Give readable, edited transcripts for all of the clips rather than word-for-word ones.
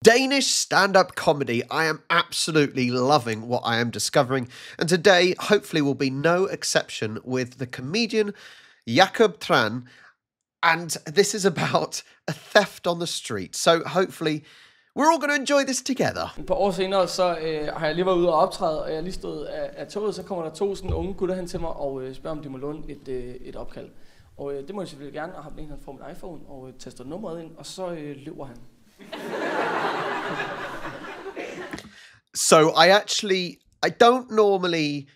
Danish stand-up comedy. I am absolutely loving what I am discovering, and today hopefully will be no exception with the comedian Jakob Tran, and this is about a theft on the street. So hopefully we're all going to enjoy this together. Et par år senere, så har jeg lige været ude og optræde, og jeg er lige stået af toget, så kommer der to sådan unge gutter hen til mig og spørger, om de må låne et opkald. Og det må jeg selvfølgelig gerne, og har den ene, han får min iPhone og taster nummeret ind, og så løber han. So I don't normally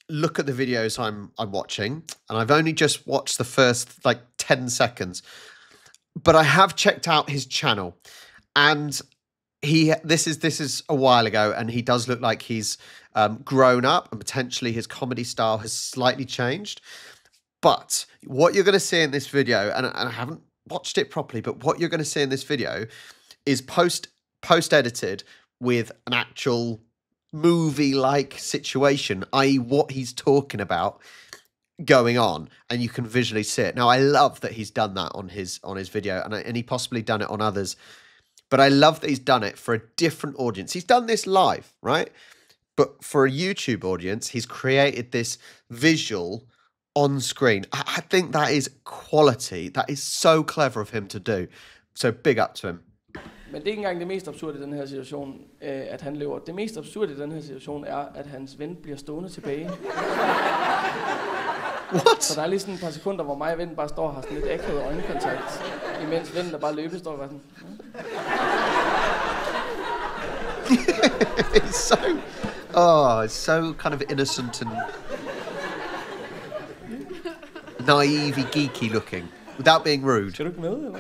look at the videos I'm watching, and I've only just watched the first 10 seconds, but I have checked out his channel, and this is a while ago, and he does look like he's grown up, and potentially his comedy style has slightly changed. But what you're going to see in this video, and I haven't watched it properly, but what you're going to see in this video is post-edited with an actual movie-like situation, i.e. what he's talking about going on, and you can visually see it. Now, I love that he's done that on his video, and he possibly done it on others, but I love that he's done it for a different audience. He's done this live, right? But for a YouTube audience, he's created this visual on screen. I think that is quality. That is so clever of him to do. So big up to him. Men det er ikke engang det mest absurde i den her situation, at han løber. Det mest absurde i den her situation er, at hans ven bliver stående tilbage. What? Så der er lige sådan et par sekunder, hvor mig og vennen bare står og har sådan lidt akavet øjenkontakt, imens vennen, der bare løber, står og bare sådan... It's so kind of innocent and naive, geeky looking, without being rude. Skal du ikke med, eller?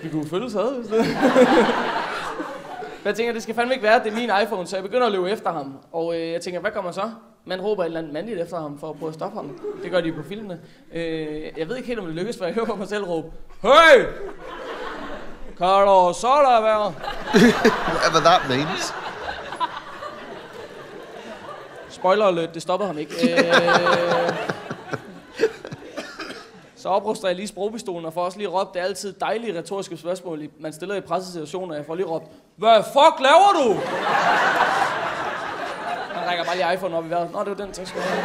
Vi kunne følges ad, hvis det. Jeg tænker, det skal fandme ikke være, det er min iPhone, så jeg begynder at løbe efter ham. Og jeg tænker, hvad kommer så? Man råber et eller andet mandligt efter ham for at prøve at stoppe ham. Det gør de på filmene. Jeg ved ikke helt, om det lykkes, for jeg hører mig selv råbe, hey! Kan du så der være? Whatever that means. Spoiler alert, det stoppede ham ikke. Så opruster jeg lige sprogpistolen og får også lige råbt det altid dejlige retoriske spørgsmål, man stiller i pressesituationer. Jeg får lige råbt, hvad fuck laver du? Han rækker bare lige iPhone op i vejret. Nå, det var den, tak skal du have.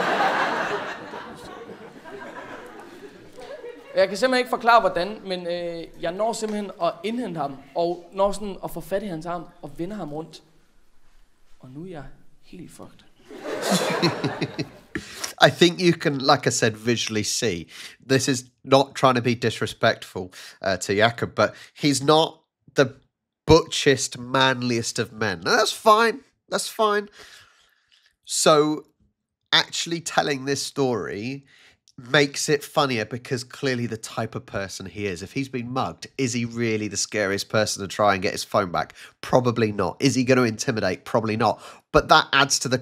Jeg kan simpelthen ikke forklare, hvordan, men jeg når simpelthen at indhente ham, og når sådan at få fat i hans arm og vende ham rundt. Og nu er jeg helt fucked. I think you can, like I said, visually see. This is not trying to be disrespectful to Jakob, but he's not the butchest, manliest of men. And that's fine. That's fine. So actually telling this story makes it funnier because clearly the type of person he is. If he's been mugged, is he really the scariest person to try and get his phone back? Probably not. Is he going to intimidate? Probably not. But that adds to the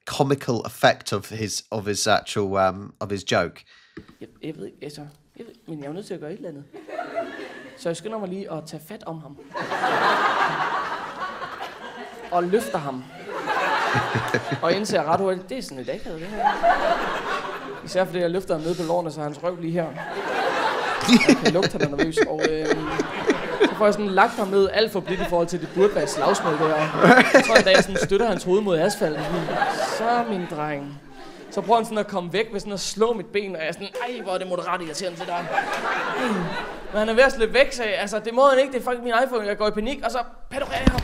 comical effect of his actual of his joke. Jeg ved ikke, men jeg er nødt til at gøre et eller andet. Så jeg skynder mig lige at tage fat om ham. Og løfter ham. Og indser ret hurtigt, det er sådan et akavet, det her. Især fordi jeg løfter ham ned på lårene, så hans røv lige her. Jeg kan lugte, han er nervøs. Og så får jeg sådan lagt ham ned alt for blidt i forhold til, det burde være et slagsmål der. Jeg tror, at jeg sådan støtter hans hoved mod asfalten. Så min dreng. Så prøver han sådan at komme væk ved sådan at slå mit ben, og jeg er sådan, ej, hvor er det moderat irriterende til dig. Men han er ved at slippe væk, så altså, det må han ikke, det er faktisk min iPhone, jeg går i panik, og så padurerer jeg ham.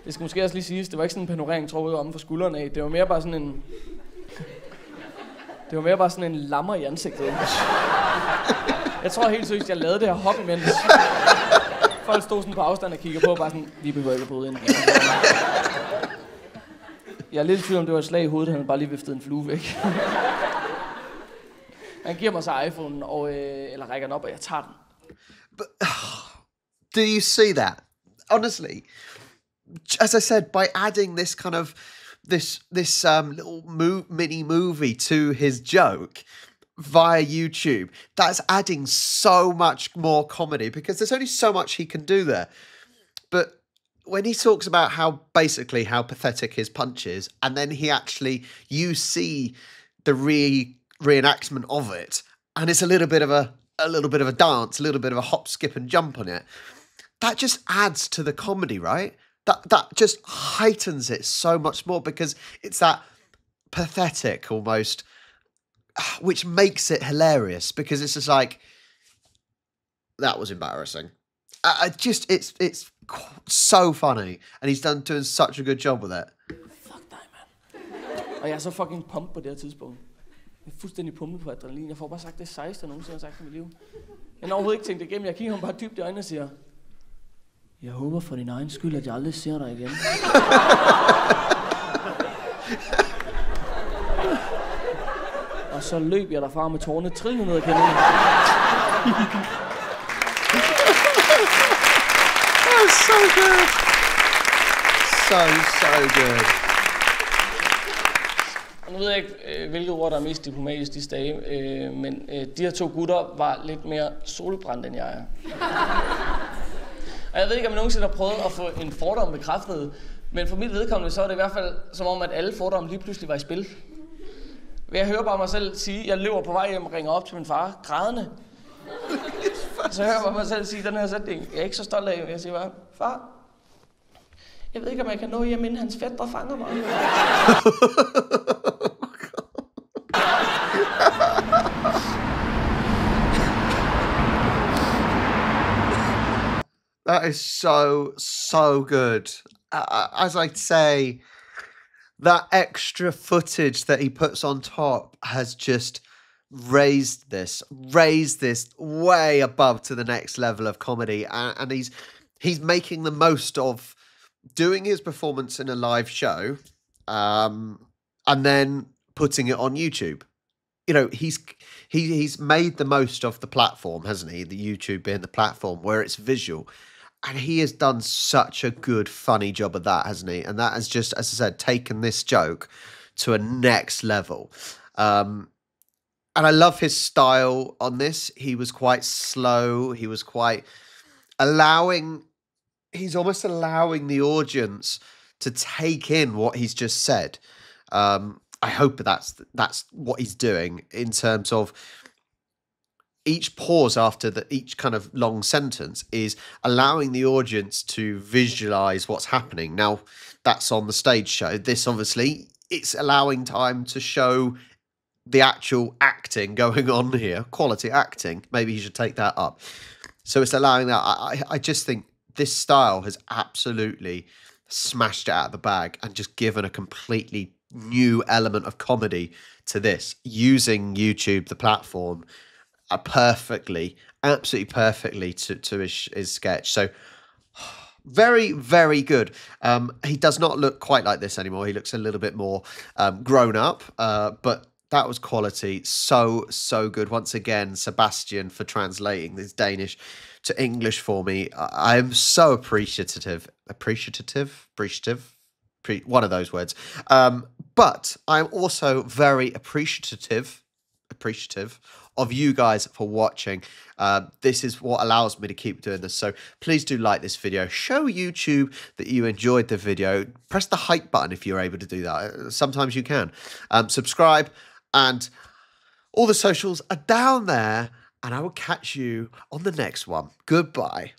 Det skal måske også lige siges, det var ikke sådan en panorering, tror jeg, om for skuldrene af. Det var mere bare sådan en lammer i ansigtet. Jeg tror helt seriøst, jeg lavede det her hop imens. Folk stod sådan på afstand og kigger på, bare sådan, vi behøver ikke at bryde ind. Jeg er lidt i tvivl om, det var et slag i hovedet, han havde bare lige viftet en flue væk. Han giver mig så iPhone'en, eller rækker den op, og jeg tager den. But, do you see that? Honestly, as I said, by adding this kind of this little mini movie to his joke via YouTube, that's adding so much more comedy because there's only so much he can do there. But when he talks about how basically how pathetic his punch is, and then you see the reenactment of it, and it's a little bit of a dance, a little bit of a hop, skip, and jump on it. That just adds to the comedy, right? That just heightens it so much more because it's that pathetic almost, which makes it hilarious because it's just like, that was embarrassing. It's so funny, and he's doing such a good job with it. Fuck dig, mand. Og jeg er så fucking pumped på det her tidspunkt. Jeg er fuldstændig pumpet på adrenalin. Jeg får bare sagt det 16, nogensinde har sagt i mit liv. Jeg har overhovedet ikke tænkt det igennem. Jeg kigger ham bare dybt i øjnene og siger, jeg håber for din egen skyld, at jeg aldrig ser dig igen. Og så løb jeg derfra med tårne trillende ned ad kælderen. That's so good. So good. Nu ved jeg ikke, hvilket ord der er mest diplomatisk disse dage, men de her 2 gutter var lidt mere solbrændt, end jeg er. Og jeg ved ikke, om jeg nogensinde har prøvet at få en fordom bekræftet, men for mit vedkommende, så er det i hvert fald som om, at alle fordomme lige pludselig var i spil. Jeg hører bare mig selv sige, jeg løber på vej hjem og ringer op til min far, grædende. Så hører jeg bare mig selv sige den her sætning. Jeg er ikke så stolt af, jeg siger bare, far, jeg ved ikke, om jeg kan nå hjem, inden hans fætter fanger mig. That is so good. As I say, that extra footage that he puts on top has just raised this way above to the next level of comedy, and he's making the most of doing his performance in a live show, and then putting it on YouTube. You know, he's made the most of the platform, hasn't he? The YouTube being the platform where it's visual. And he has done such a good, funny job of that, hasn't he? And that has just, as I said, taken this joke to a next level. And I love his style on this. He was quite slow. He was quite he's almost allowing the audience to take in what he's just said. I hope that's what he's doing in terms of each pause after each kind of long sentence is allowing the audience to visualize what's happening. Now, that's on the stage show. This, obviously, it's allowing time to show the actual acting going on here, quality acting. Maybe you should take that up. So it's allowing that. I just think this style has absolutely smashed it out of the bag and just given a completely new element of comedy to this, using YouTube, the platform, absolutely perfectly to his sketch. So very, very good. He does not look quite like this anymore. He looks a little bit more grown up, but that was quality. So good. Once again, Sebastian for translating this Danish to English for me. I'm so appreciative, one of those words. But I'm also very appreciative of you guys for watching. This is what allows me to keep doing this. So please do like this video. Show YouTube that you enjoyed the video. Press the hype button if you're able to do that. Sometimes you can. Subscribe, and all the socials are down there. And I will catch you on the next one. Goodbye.